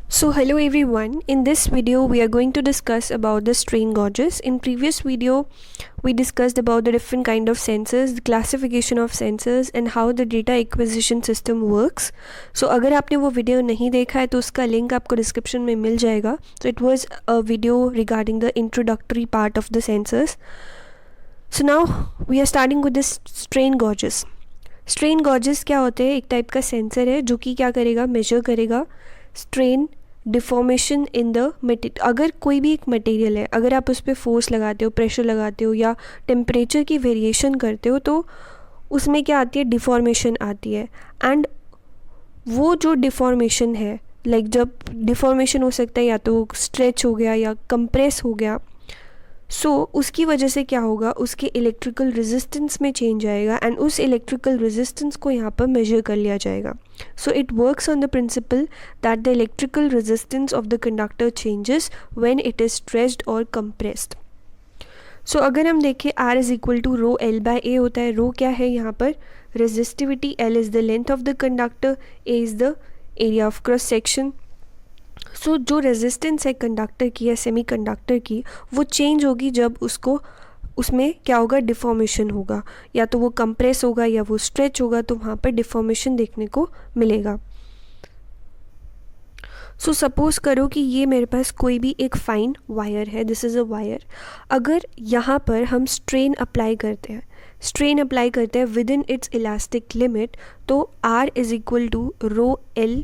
So hello everyone, in this video we are going to discuss about the strain gauges. In previous video we discussed about the different kind of sensors, the classification of sensors and how the data acquisition system works. So अगर आपने वो video नहीं देखा है तो उसका link आपको description में मिल जाएगा. So it was a video regarding the introductory part of the sensors. So now we are starting with this strain gauges. Strain gauges क्या होते हैं? एक टाइप का सेंसर है जो कि क्या करेगा, मेजर करेगा strain deformation in the material. अगर कोई भी एक मटेरियल है, अगर आप उस पर फोर्स लगाते हो, प्रेशर लगाते हो या टेम्परेचर की वेरिएशन करते हो तो उसमें क्या आती है, डिफॉर्मेशन आती है. एंड वो जो डिफॉर्मेशन है, लाइक जब डिफॉर्मेशन हो सकता है या तो स्ट्रेच हो गया या कंप्रेस हो गया, उसकी वजह से क्या होगा, उसके इलेक्ट्रिकल रेजिस्टेंस में चेंज आएगा एंड उस इलेक्ट्रिकल रेजिस्टेंस को यहाँ पर मेजर कर लिया जाएगा. So it works on the principle that the electrical resistance of the conductor changes when it is stretched और कंप्रेस्ड. सो अगर हम देखें R is equal to rho L by A होता है. रो क्या है यहाँ पर, resistivity. L is the length of the conductor, A is the area of cross section. So जो रेजिस्टेंस है कंडक्टर की या सेमी कंडक्टर की, वो चेंज होगी जब उसमें क्या होगा, डिफॉर्मेशन होगा. या तो वो कंप्रेस होगा या वो स्ट्रेच होगा, तो वहाँ पर डिफॉर्मेशन देखने को मिलेगा. सो सपोज़ करो कि ये मेरे पास कोई भी एक फाइन वायर है, दिस इज़ अ वायर. अगर यहाँ पर हम स्ट्रेन अप्लाई करते हैं within its elastic limit, तो R is equal to rho L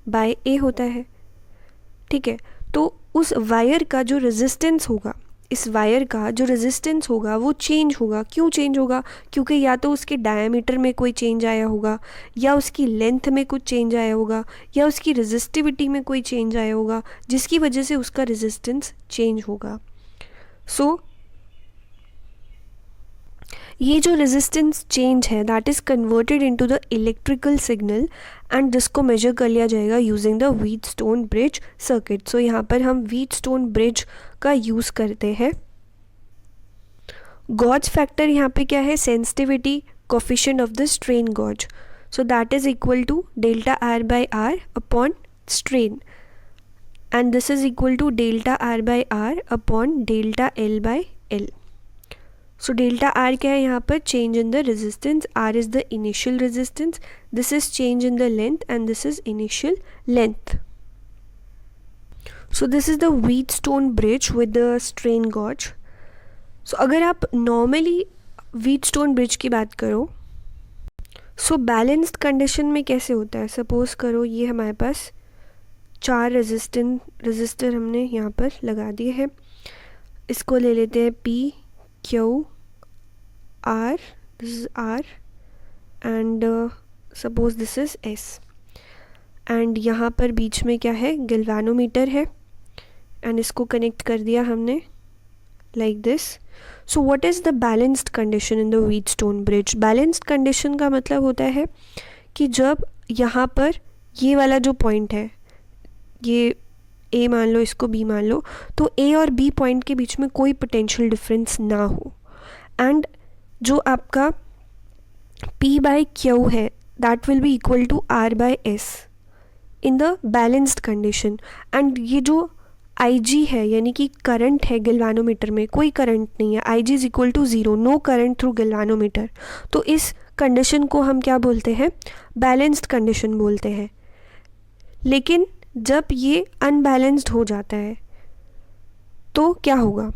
by A होता है. ठीक है, तो उस वायर का जो रेजिस्टेंस होगा, वो चेंज होगा. क्यों चेंज होगा? क्योंकि या तो उसके डायमीटर में कोई चेंज आया होगा, या उसकी लेंथ में कुछ चेंज आया होगा, या उसकी रेजिस्टिविटी में कोई चेंज आया होगा, जिसकी वजह से उसका रेजिस्टेंस चेंज होगा. सो ये जो रेजिस्टेंस चेंज है that is converted into the electrical signal and जिसको मेजर कर लिया जाएगा using the Wheatstone bridge circuit. So यहाँ पर हम व्हीटस्टोन ब्रिज का यूज़ करते हैं. गॉज फैक्टर यहाँ पे क्या है, sensitivity coefficient of the strain gauge. So that is equal to delta R by R upon strain, and this is equal to delta R by R upon delta L by L. So delta R क्या है यहाँ पर, change in the resistance. R is the initial resistance, this is change in the length and this is initial length. So this is the Wheatstone bridge with the strain gauge. So अगर आप normally Wheatstone bridge की बात करो, सो balanced condition में कैसे होता है. Suppose करो ये हमारे पास 4 रजिस्टर हमने यहाँ पर लगा दिए हैं. इसको ले लेते हैं P, Q, R, this is R and suppose this is S. And यहाँ पर बीच में क्या है, गैल्वेनोमीटर है एंड इसको कनेक्ट कर दिया हमने like this. So what is the balanced condition in the Wheatstone bridge. Balanced condition का मतलब होता है कि जब यहाँ पर ये वाला जो पॉइंट है, ये A मान लो, इसको B मान लो, तो A और B पॉइंट के बीच में कोई पोटेंशियल डिफरेंस ना हो. एंड जो आपका P बाय Q है that will be equal to R by S in the balanced condition. And ये जो IG है, यानी कि करंट है गैल्वेनोमीटर में, कोई करंट नहीं है, IG is equal to 0, no current through galvanometer. तो इस कंडीशन को हम क्या बोलते हैं, बैलेंस्ड कंडीशन बोलते हैं. लेकिन जब ये अनबैलेंस्ड हो जाता है तो क्या होगा.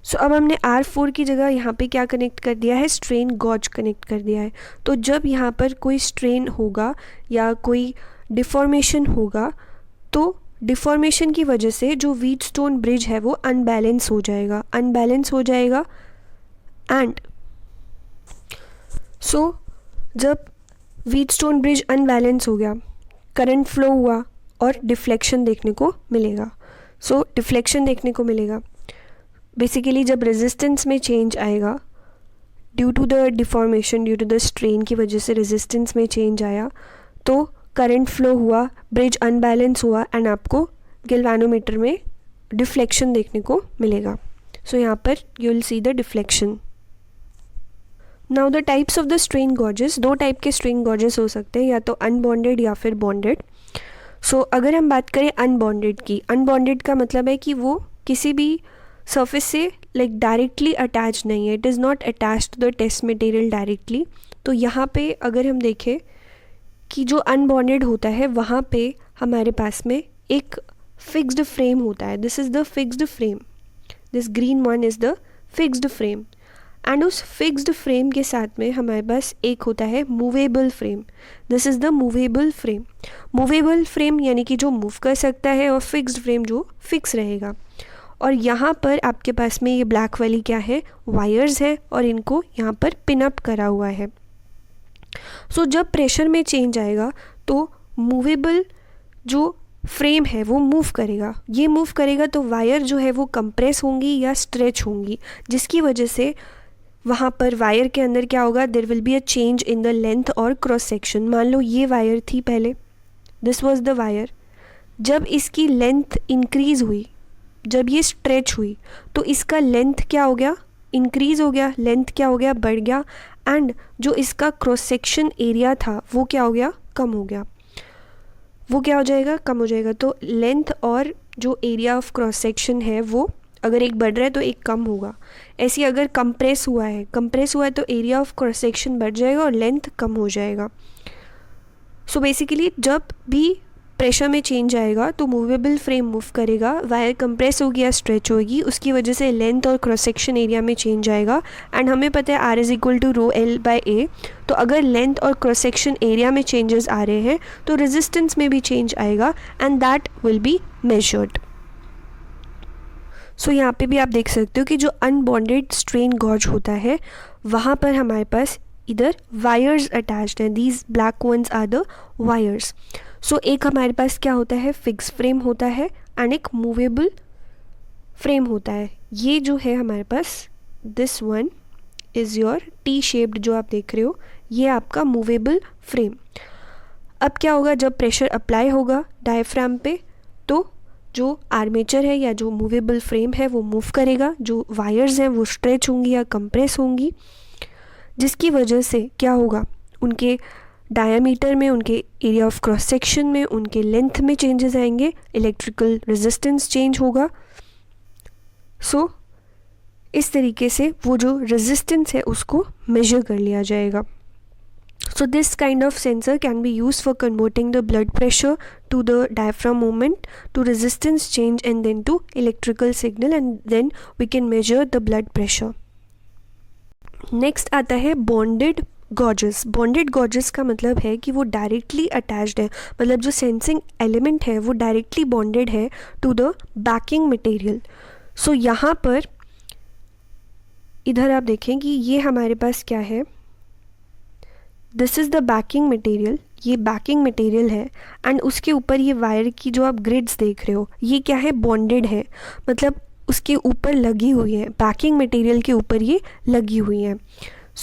सो अब हमने R4 की जगह यहाँ पे क्या कनेक्ट कर दिया है, स्ट्रेन गॉज कनेक्ट कर दिया है. तो जब यहाँ पर कोई स्ट्रेन होगा या कोई डिफॉर्मेशन होगा, तो डिफॉर्मेशन की वजह से जो व्हीटस्टोन ब्रिज है वो अनबैलेंस हो जाएगा. एंड सो जब व्हीटस्टोन ब्रिज अनबैलेंस हो गया, करंट फ्लो हुआ और डिफ्लेक्शन देखने को मिलेगा. डिफ्लेक्शन देखने को मिलेगा बेसिकली जब रेजिस्टेंस में चेंज आएगा due to the deformation, due to the strain की वजह से रेजिस्टेंस में चेंज आया, तो करंट फ्लो हुआ, ब्रिज अनबैलेंस हुआ एंड आपको गैल्वेनोमीटर में डिफ्लेक्शन देखने को मिलेगा. सो यहाँ पर you will see the deflection. Now the types of the strain gauges, 2 type के स्ट्रेन गॉजेस हो सकते हैं, या तो अनबॉन्डेड या फिर बॉन्डेड. अगर हम बात करें अनबॉन्डेड की, अनबॉन्डेड का मतलब है कि वो किसी भी सरफेस से लाइक डायरेक्टली अटैच नहीं है, it is not attached to the test material directly. तो यहाँ पे अगर हम देखें कि जो अनबॉन्डेड होता है वहाँ पे हमारे पास में एक फिक्स्ड फ्रेम होता है, this is the fixed frame, this green one is the fixed frame. And उस फिक्स्ड फ्रेम के साथ में हमारे पास एक होता है movable frame, this is the movable frame. Movable frame यानी कि जो मूव कर सकता है, और फिक्स्ड फ्रेम जो फिक्स रहेगा। और यहाँ पर आपके पास में ये ब्लैक वाली क्या है, वायर्स है, और इनको यहाँ पर पिन अप करा हुआ है। जब प्रेशर में चेंज आएगा तो मूवेबल जो फ्रेम है वो मूव करेगा, ये मूव करेगा तो वायर जो है वो कंप्रेस होंगी या स्ट्रेच होंगी, जिसकी वजह से वहाँ पर वायर के अंदर क्या होगा, there will be a change in the length और क्रॉस सेक्शन। मान लो ये वायर थी पहले, दिस वाज द वायर, जब इसकी लेंथ इंक्रीज़ हुई, जब ये स्ट्रेच हुई तो इसका लेंथ क्या हो गया, इंक्रीज़ हो गया, लेंथ क्या हो गया, बढ़ गया। एंड जो इसका क्रॉस सेक्शन एरिया था वो क्या हो गया, कम हो गया, वो क्या हो जाएगा, कम हो जाएगा। तो लेंथ और जो एरिया ऑफ क्रॉस सेक्शन है वो अगर एक बढ़ रहा है तो एक कम होगा। ऐसे अगर कंप्रेस हुआ है तो एरिया ऑफ क्रॉस सेक्शन बढ़ जाएगा और लेंथ कम हो जाएगा। बेसिकली जब भी प्रेशर में चेंज आएगा तो मूवेबल फ्रेम मूव करेगा, वायर कंप्रेस होगी या स्ट्रेच होगी, उसकी वजह से लेंथ और क्रॉस सेक्शन एरिया में चेंज आएगा। एंड हमें पता है R is equal to rho L by A, तो अगर लेंथ और क्रॉस सेक्शन एरिया में चेंजेस आ रहे हैं तो रेजिस्टेंस में भी चेंज आएगा, and that will be measured. यहाँ पे भी आप देख सकते हो कि जो अनबॉन्डेड स्ट्रेन गॉज होता है वहाँ पर हमारे पास इधर वायर्स अटैच्ड हैं, these black ones are the wires. एक हमारे पास क्या होता है, फिक्स फ्रेम होता है, एंड एक मूवेबल फ्रेम होता है। ये जो है हमारे पास, this one is your T shaped जो आप देख रहे हो, ये आपका मूवेबल फ्रेम। अब क्या होगा, जब प्रेशर अप्लाई होगा डायफ्राम पे तो जो आर्मेचर है या जो मूवेबल फ्रेम है वो मूव करेगा, जो वायर्स हैं वो स्ट्रेच होंगी या कंप्रेस होंगी, जिसकी वजह से क्या होगा, उनके डायामीटर में, उनके एरिया ऑफ क्रॉस सेक्शन में, उनके लेंथ में चेंजेस आएंगे, इलेक्ट्रिकल रेजिस्टेंस चेंज होगा। इस तरीके से वो जो रेजिस्टेंस है उसको मेजर कर लिया जाएगा। This kind of sensor can be used for converting the blood pressure to the diaphragm movement, to resistance change, and then to electrical signal, and then we can measure the blood pressure. Next आता है bonded गॉजेस। Bonded गॉजेस का मतलब है कि वो directly attached है, मतलब जो सेंसिंग एलिमेंट है वो डायरेक्टली बॉन्डेड है टू द बैकिंग मटेरियल। यहाँ पर इधर आप देखें कि ये हमारे पास क्या है, this is the banking material, ये बैकिंग मटेरियल है, एंड उसके ऊपर ये वायर की जो आप ग्रिड्स देख रहे हो ये क्या है, बॉन्डेड है, मतलब उसके ऊपर लगी हुई है, बैकिंग मटेरियल के ऊपर ये लगी हुई है।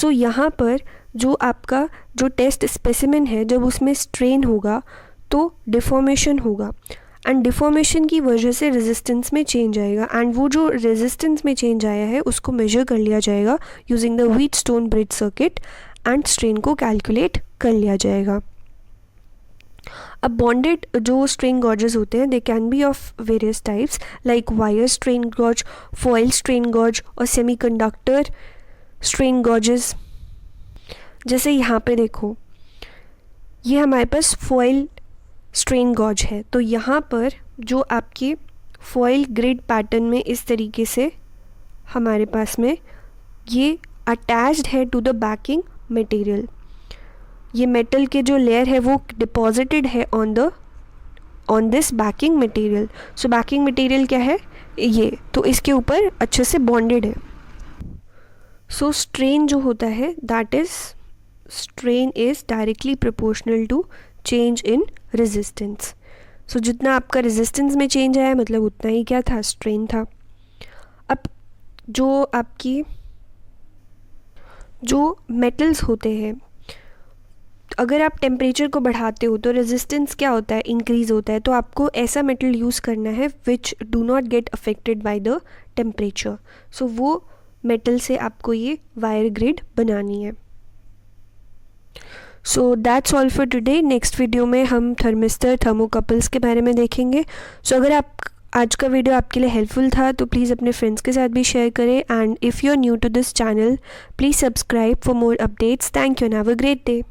यहाँ पर जो आपका जो टेस्ट स्पेसिमेन है, जब उसमें स्ट्रेन होगा तो डिफॉर्मेशन होगा, एंड डिफॉर्मेशन की वजह से रेजिस्टेंस में चेंज आएगा, एंड वो जो रेजिस्टेंस में चेंज आया है उसको मेजर कर लिया जाएगा using the Wheatstone bridge circuit, and strain को कैलकुलेट कर लिया जाएगा। अब बॉन्डेड जो स्ट्रेन गॉजेस होते हैं they can be of various types like wire strain gauge, foil strain gauge और सेमीकंडक्टर स्ट्रेन गॉजेस। जैसे यहाँ पे देखो, ये हमारे पास फॉइल स्ट्रेन गॉज है, तो यहाँ पर जो आपके फॉइल ग्रिड पैटर्न में इस तरीके से हमारे पास में ये अटैच्ड है टू द बैकिंग मटेरियल, ये मेटल के जो लेयर है वो डिपॉजिटेड है on this banking material. Banking material क्या है ये, तो इसके ऊपर अच्छे से बॉन्डेड है। स्ट्रेन जो होता है that is strain is directly proportional to change in resistance. जितना आपका रेजिस्टेंस में चेंज आया मतलब उतना ही क्या था, स्ट्रेन था। अब जो आपकी जो मेटल्स होते हैं, अगर आप टेम्परेचर को बढ़ाते हो तो रेजिस्टेंस क्या होता है, इंक्रीज़ होता है, तो आपको ऐसा मेटल यूज़ करना है which do not get affected by the temperature. वो मेटल से आपको ये वायर ग्रिड बनानी है। So that's all for today. Next video में हम थर्मिस्टर थर्मोकपल्स के बारे में देखेंगे। सो अगर आप आज का वीडियो आपके लिए हेल्पफुल था तो प्लीज़ अपने फ्रेंड्स के साथ भी शेयर करें, and if you are new to this channel please subscribe for more updates. Thank you and have a great day.